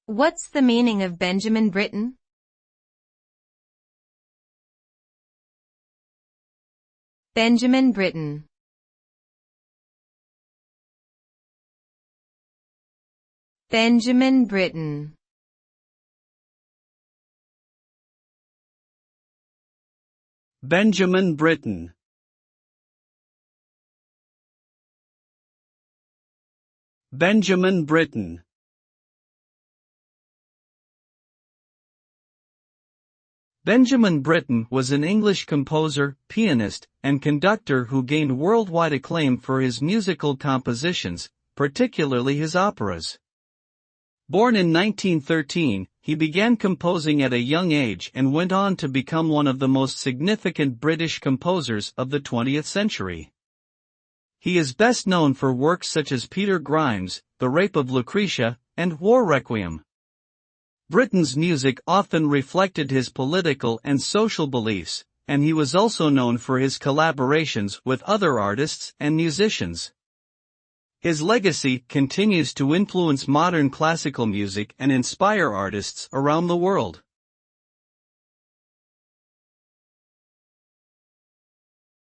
What's the meaning of Benjamin Britten? Benjamin Britten. Benjamin Britten. Benjamin Britten. Benjamin Britten. Benjamin Britten was an English composer, pianist, and conductor who gained worldwide acclaim for his musical compositions, particularly his operas. Born in 1913, he began composing at a young age and went on to become one of the most significant British composers of the 20th century. He is best known for works such as Peter Grimes, The Rape of Lucretia, and War Requiem. Britten's music often reflected his political and social beliefs, and he was also known for his collaborations with other artists and musicians. His legacy continues to influence modern classical music and inspire artists around the world.